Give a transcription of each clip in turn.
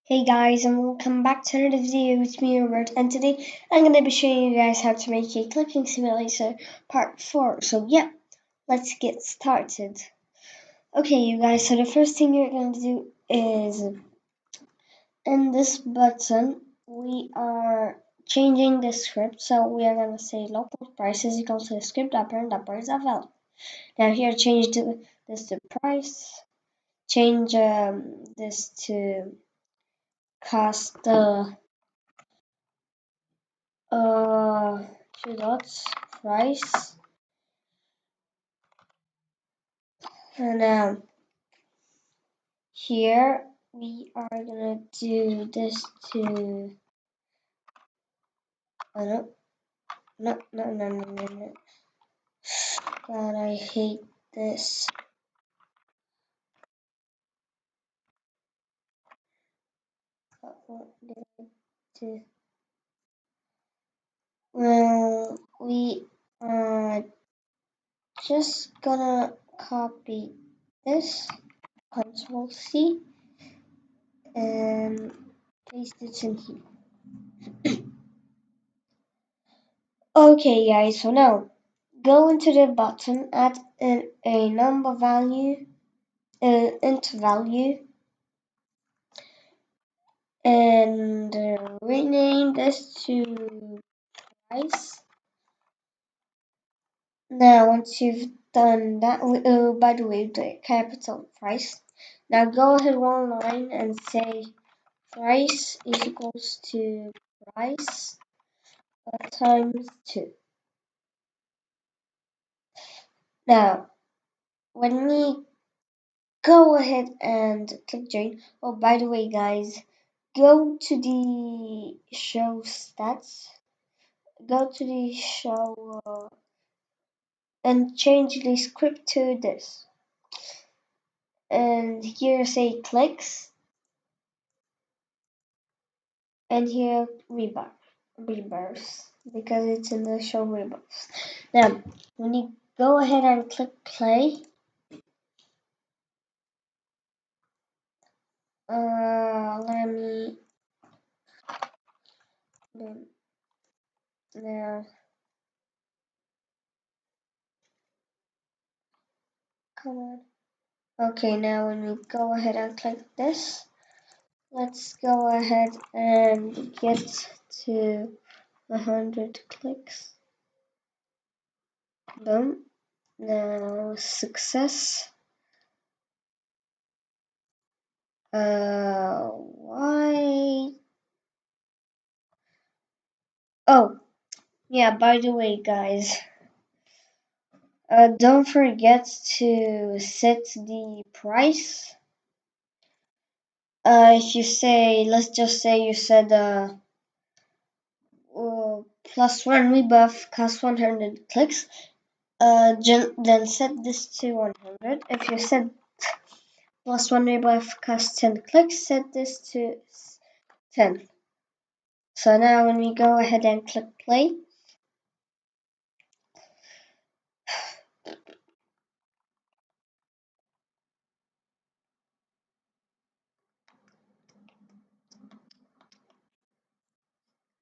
Hey guys, and welcome back to another video with me, Robert, and today I'm going to be showing you guys how to make a clicking simulator part 4. So yeah, let's get started. Okay you guys, so the first thing you're going to do is in this button we are changing the script. So we are going to say local price is equal to script.Parent.Price.Value. Now here change this to price, change this to cost two dots price, and here we are gonna do this to no no no no no no no. God, I hate this. What did I do? Well, we are just gonna copy this, Control C, and paste it in here. Okay guys, so now go into the button, add a number value, int value, and rename this to price. Now once you've done that, by the way, the capital price. Now go ahead one line and say price is equals to price times 2. Now when we go ahead and click join. Oh, by the way guys, go to the show stats, go to the show and change the script to this, and here say clicks, and here rebirths, because it's in the show rebirths. Now when you go ahead and click play, let me now come on. Okay, now when we go ahead and click this, let's go ahead and get to 100 clicks. Boom. Now success. Why? Oh, yeah, by the way, guys, don't forget to set the price. If you say, let's just say you said, +1 rebuff costs 100 clicks, then set this to 100. If you said +1 rebuff costs 10 clicks, set this to 10. So now when we go ahead and click play,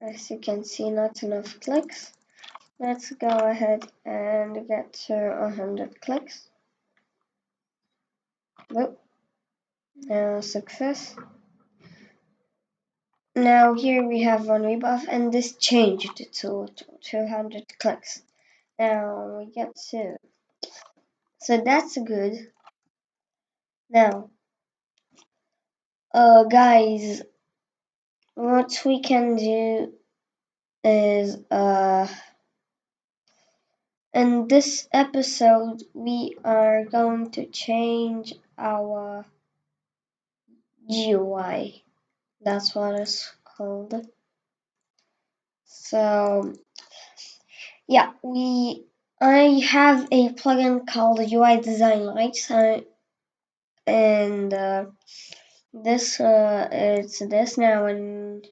as you can see, not enough clicks. Let's go ahead and get to 100 clicks. Nope. Now success. Now here we have one rebuff, and this changed to 200 clicks. Now we get to, so that's good. Now, guys, what we can do is, in this episode, we are going to change our GUI. That's what it's called. So, yeah, I have a plugin called UI Design Lights, and this it's this now, and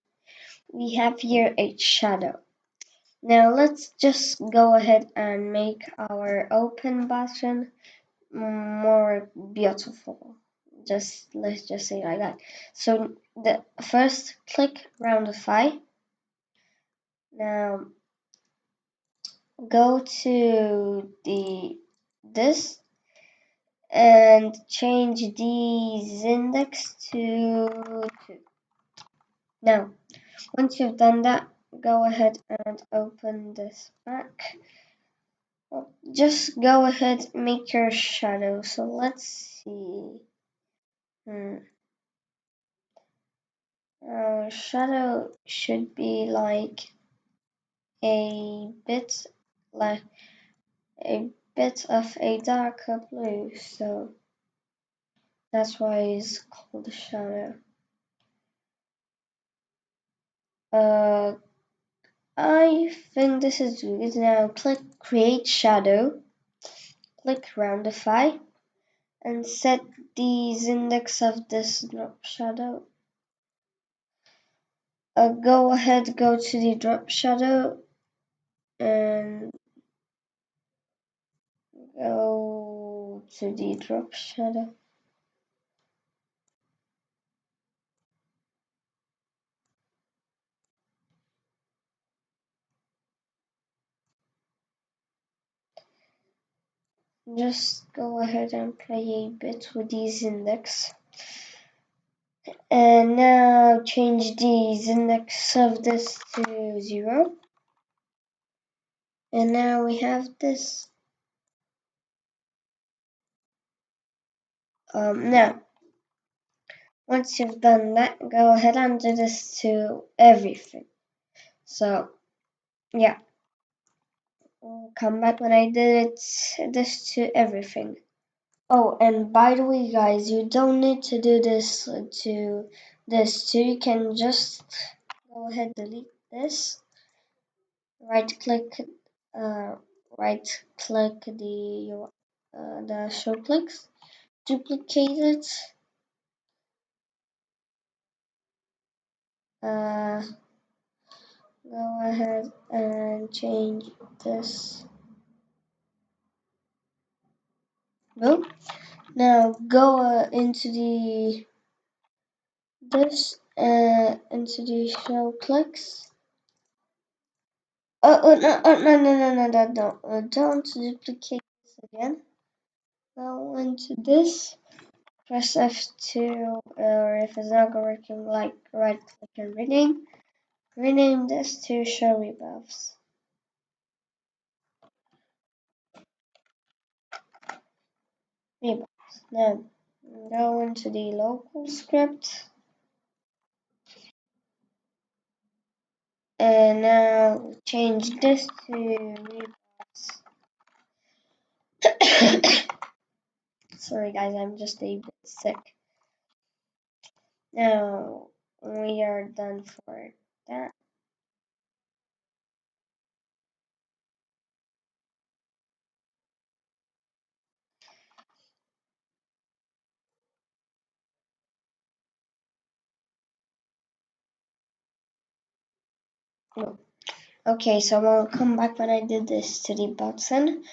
we have here a shadow. Now let's just go ahead and make our open button more beautiful. let's just say like that. So the first click roundify. Now go to this and change these index to 2. Now, once you've done that, go ahead and open this back. Just go ahead and make your shadow. So let's see. Our shadow should be like a bit like a bit of a darker blue, so that's why it's called a shadow. I think this is good. Now click create shadow, click roundify, and set these index of this drop shadow. Go ahead, go to the drop shadow and go to the drop shadow. Just go ahead and play a bit with these index. And now change these index of this to 0. And now we have this. Now, once you've done that, go ahead and do this to everything. So, yeah. We'll come back when I did this to everything. Oh, and by the way, guys, you don't need to do this to this too. You can just go ahead, delete this. Right click the show clicks, duplicate it, go ahead and change this. Boom. Now go into the show clicks. No, don't duplicate this again. Go into this, press F2, or if it's not working, like right click and rename this to show rebirths. Now go into the local script and now change this to rebirths. Sorry guys, I'm just a bit sick. Now we are done for that. No. Okay, so I'll come back when I did this to the button.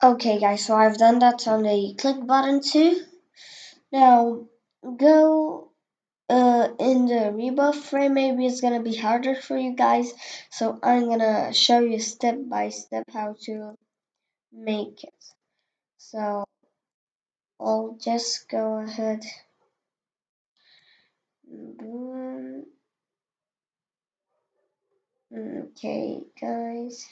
Okay guys, so I've done that on the click button too. Now go in the rebirth frame. Maybe it's gonna be harder for you guys, so I'm gonna show you step by step how to make it. So I'll just go ahead. Okay guys.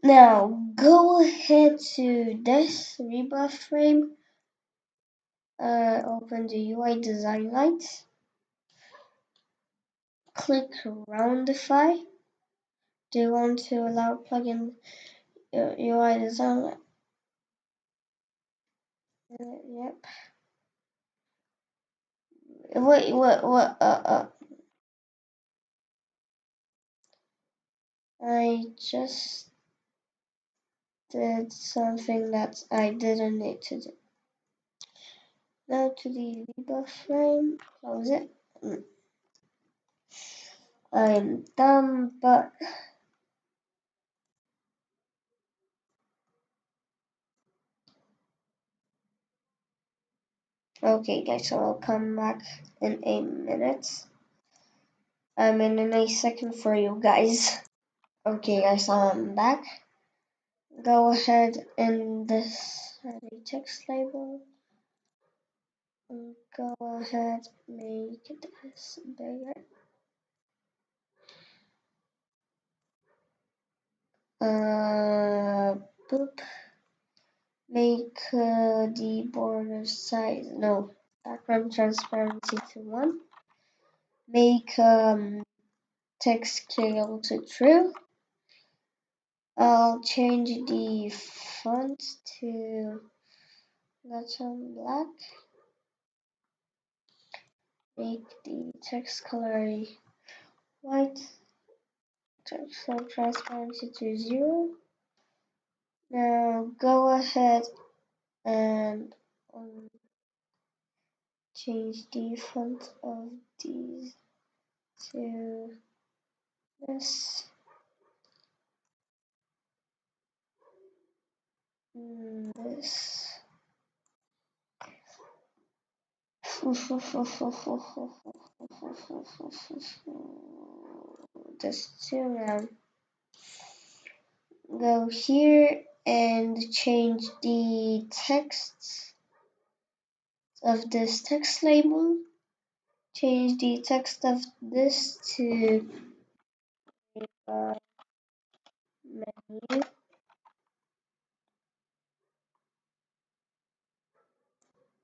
Now go ahead to this rebirth frame. Open the UI design light. Click roundify. Do you want to allow plugin UI design? Yep. Wait, what? I just did something that I didn't need to do. Now to the rebirth frame, close it. I'm done, but Okay guys, so I'll come back in a minute. I'm in a second for you guys. Okay guys, so I'm back. Go ahead and this add a text label. And go ahead, make this bigger. Boop. Make the border size, no, background transparency to 1. Make text scale to true. I'll change the font to Latin black. Make the text color white. Text transparency to 0. Now go ahead and change the font of these to this. This. Just two now. Go here and change the text of this text label. Change the text of this to menu.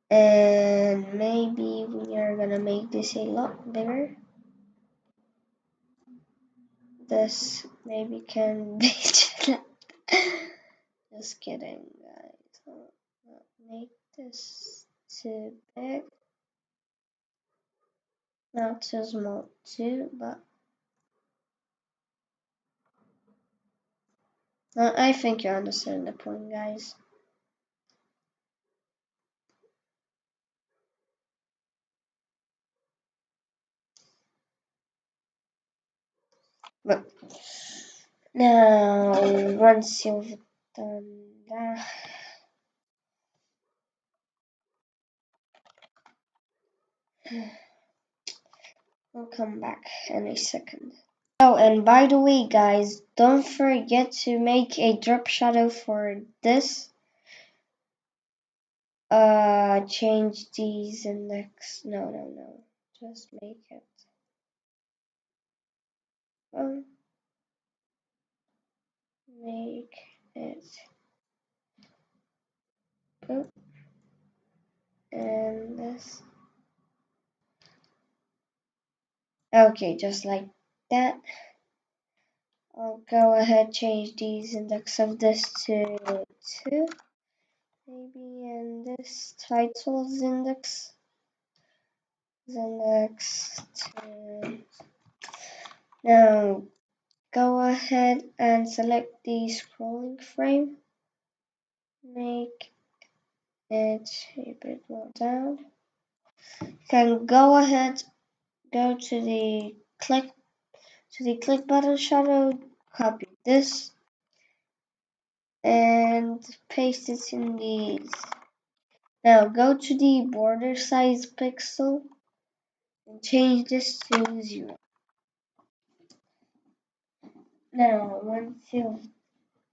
And maybe we are gonna make this a lot bigger. This maybe can be just kidding, guys. Make this too big. Not too small too, but I think you understand the point, guys. But now, once you've done that, we'll come back in a second. Oh, and by the way, guys, don't forget to make a drop shadow for this. Change these index. No. Just make it. Make it. Oh, and this. Okay, just like that. I'll go ahead change these index of this to 2. Maybe and this titles index is index 2. Now go ahead and select the scrolling frame. Make it a bit more down. You can go ahead, go to the click button shadow, copy this, and paste it in these. Now go to the border size pixel and change this to 0. Now once you've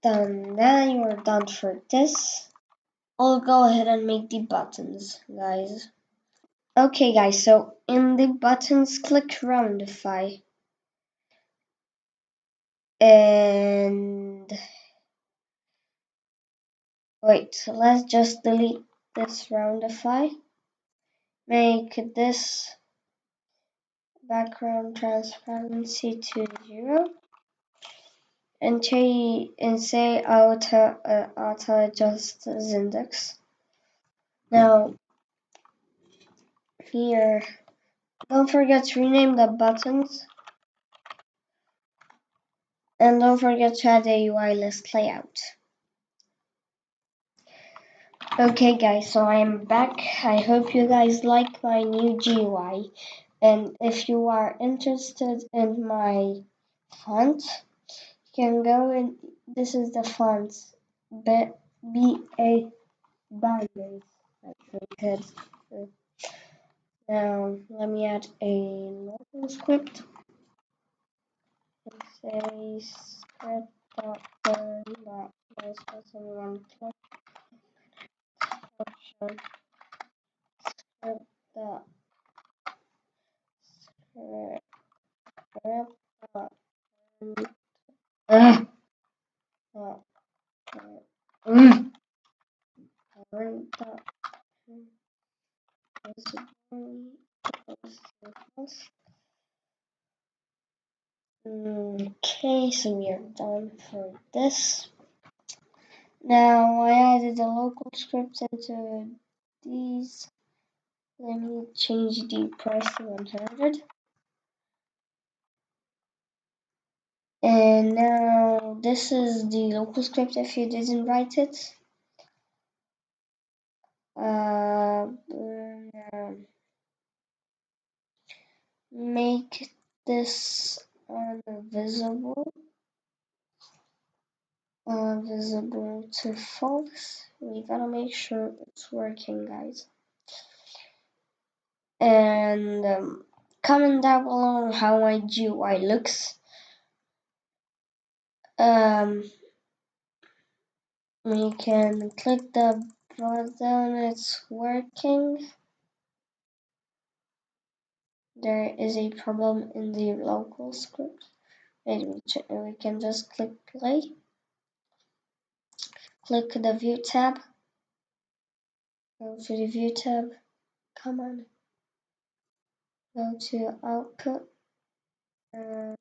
done that, you're done for this. I'll go ahead and make the buttons, guys. Okay guys, so in the buttons, click roundify. And wait, so let's just delete this roundify. Make this background transparency to 0. And say auto adjust this index. Now here, don't forget to rename the buttons. And don't forget to add a UI list layout. Okay guys, so I'm back. I hope you guys like my new GUI. And if you are interested in my font, you can go in. This is the font, BA Diamonds. That's really good. Now let me add a local script and say script.Parent.Price.Value one click function Okay, so we are done for this. Now I added a local script into these. Let me change the price to 100. And now this is the local script if you didn't write it. Make this visible to false. We gotta make sure it's working, guys. And comment down below how my GUI looks. We can click the button, it's working. There is a problem in the local script. Maybe we can just click play. Click the view tab. Go to the view tab. Come on. Go to output. And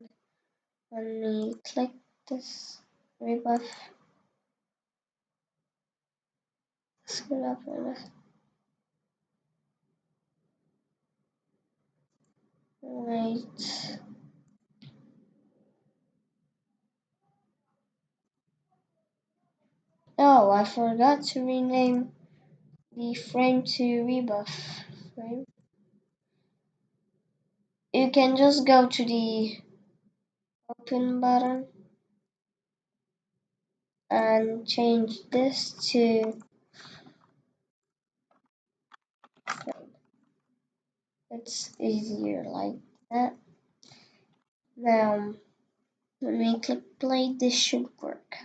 when we click this rebirth, scroll up and wait. Oh, I forgot to rename the frame to rebirth frame. You can just go to the open button and change this to frame. It's easier like that. Now, when we click play, this should work.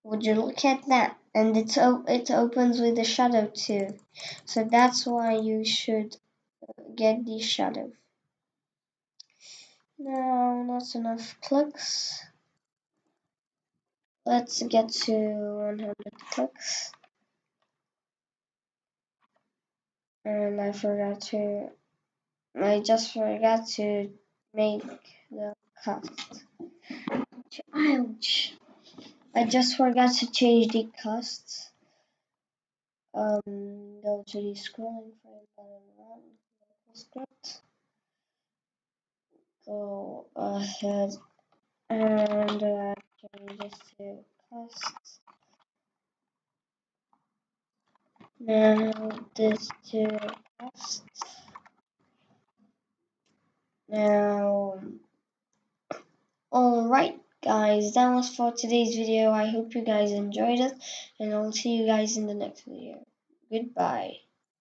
Would you look at that? And it opens with a shadow too. So that's why you should get the shadow. Now, not enough clicks. Let's get to 100 clicks. And I just forgot to make the cost. Ouch! I just forgot to change the costs. Go to the scrolling frame button one, LocalScript. Go ahead and change this to costs. Now this to costs. Now, alright guys, that was for today's video. I hope you guys enjoyed it, and I'll see you guys in the next video. Goodbye.